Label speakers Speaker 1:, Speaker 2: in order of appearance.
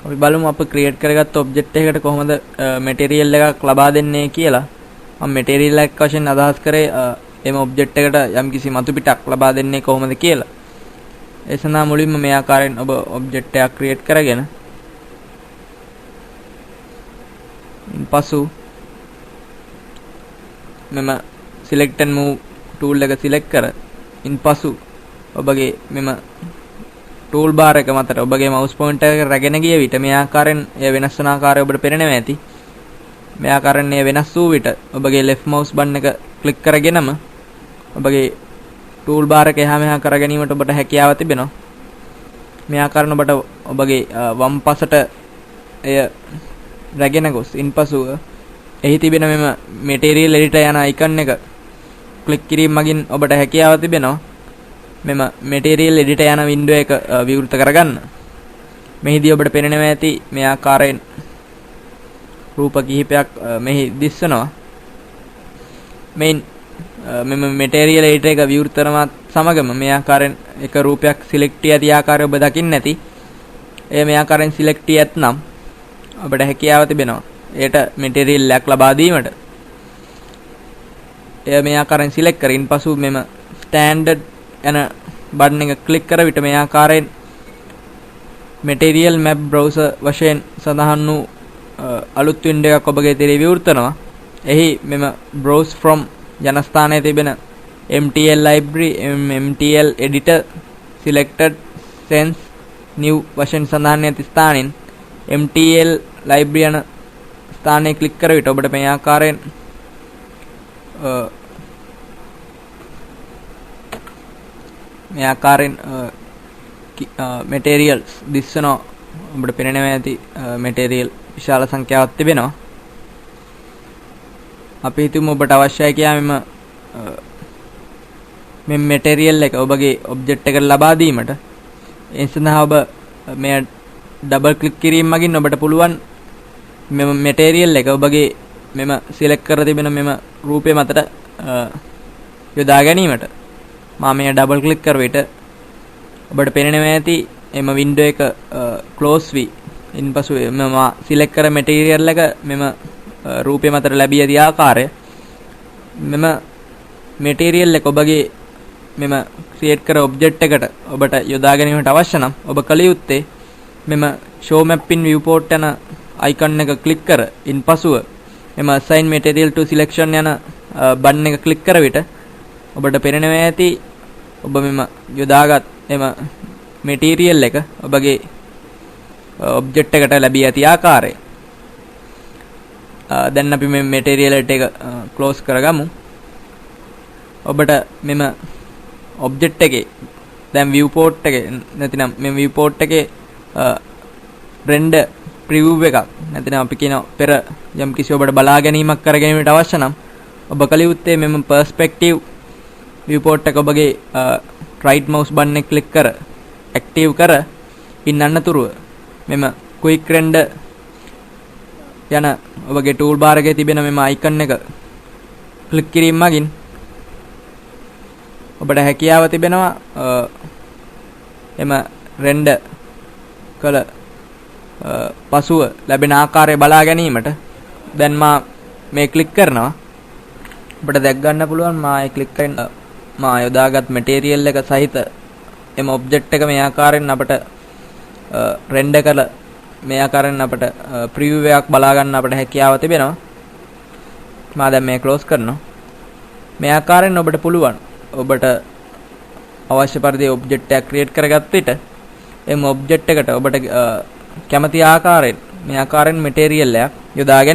Speaker 1: අපි බලමු අප ක්‍රියේට් කරගත්ත ඔබ්ජෙක්ට් එකකට කොහොමද මැටීරියල් එකක් ලබා දෙන්නේ කියලා. මම මැටීරියල් එකක් වශයෙන් අදහස් කරේ එම ඔබ්ජෙක්ට් එකට යම්කිසි මතු පිටක් ලබා දෙන්නේ කොහොමද කියලා. ඒ සඳහා මුලින්ම මේ ආකාරයෙන් ඔබ ඔබ්ජෙක්ට් එකක් ක්‍රියේට් කරගෙන ඉන්පසු මෙම select and move tool එක select කර ඉන්පසු ඔබගේ මෙම tool bar එක මතට ඔබගේ mouse pointer එක රැගෙන ගිය විට මේ ආකාරයෙන් එය වෙනස් වන ආකාරය ඔබට පේනවා ඇති. මේ ආකාරයෙන් එය වෙනස් වූ විට ඔබගේ left mouse button එක click කරගෙනම ඔබගේ tool bar එක එහා මෙහා කර ගැනීමට ඔබට හැකියාව තිබෙනවා. මේ ආකාරයෙන් ඔබට ඔබගේ වම් පසට එය රැගෙන ගොස් ඉන්පසු එහි තිබෙන මෙම material editor යන icon එක click කිරීම මගින් ඔබට හැකියාව තිබෙනවා මෙම material editor යන window එක විවෘත කරගන්න. මෙහිදී ඔබට පේනවා ඇති මේ ආකාරයෙන් රූප කිහිපයක් මෙහි දිස්සනවා. මෙම material editor එක විවෘත කරනවත් සමගම මේ ආකාරයෙන් එක රූපයක් select ඇති ආකාරය ඔබ දකින්න ඇති. එය මේ ආකාරයෙන් select ඇතනම් ඔබට හැකියාව තිබෙනවා එයට material එකක් ලබා දීමට. එය මේ ආකාරයෙන් select කරින් පසු මෙම standard යන බටන් එක ක්ලික් කර විට මේ ආකාරයෙන් material map browser වශයෙන් සඳහන් වූ අලුත් window එකක් ඔබගේ ඉදිරියේ විවෘත වෙනවා. එහි මෙම browse from යන ස්ථානයේ තිබෙන MTL library MTL editor selected sense new වශයෙන් සඳහන් ඇති ස්ථානෙන් MTL library යන ස්ථානයේ ක්ලික් කර විට ඔබට මේ ආකාරයෙන් materials දිස්සනවා. ඔබට පේනවා ඇති material විශාල සංඛ්‍යාවක් තිබෙනවා. අපි හිතමු ඔබට අවශ්‍යයි කියලා මෙම material එක ඔබගේ object එකට ලබා දීමට. ඒ සඳහා ඔබ මේ double click කිරීම මගින් ඔබට පුළුවන් මෙම material එක ඔබගේ මෙම select කර තිබෙන මෙම රූපය මතට යොදා ගැනීමට. මම මේ double click කර විට ඔබට පේනවා ඇති එම window එක close වී ඉන්පසු මම select කර material එක මෙම රූපය මතට ලැබී ඇති ආකාරය. මෙම material එක ඔබගේ මෙම create කර object එකට ඔබට යොදා ගැනීමට අවශ්‍ය නම් ඔබ කළ යුත්තේ මෙම show map in viewport යන icon එක click කර ඉන්පසුව මෙම assign material to selection යන බටන් එක click කර විට ඔබට පේනවා ඇති ඔබ මෙම යොදාගත් එම material එක ඔබගේ object එකට ලැබී ඇති ආකාරය. දැන් අපි මේ material එක close කරගමු. ඔබට මෙම object එකේ දැන් viewport එකේ නැතිනම් මේ viewport එකේ render preview එකක් නැතිනම් අපි කියන පෙර යම් කිසි ඔබට බලා ගැනීමක් කර ගැනීමට අවශ්‍ය නම් ඔබ කළ යුත්තේ මෙම perspective viewport එක ඔබගේ right mouse button එක click කර active කර ඉන්නන්නතුරුව මෙම quick render යන ඔබගේ tool bar එකේ තිබෙන මෙම icon එක click කිරීම මගින් ඔබට හැකියාව තිබෙනවා එම render කළ පසුව ලැබෙන ආකාරය බලා ගැනීමට. දැන් මා මේ ක්ලික් කරනවා. ඔබට දැක් ගන්න පුළුවන් මා ඒ ක්ලික් කරන මා යොදාගත් material එක සහිත එම object එක මේ ආකාරයෙන් අපට render කළ මේ ආකාරයෙන් අපට preview එකක් බලා ගන්න අපට හැකියාව තිබෙනවා. මා දැන් මේ close කරනවා. මේ ආකාරයෙන් ඔබට පුළුවන් ඔබට අවශ්‍ය පරිදි object එකක් create කරගත්ත විට එම object එකට ඔබට කැමති ආකාරයෙන් මේ ආකාරයෙන් material එකක් යොදා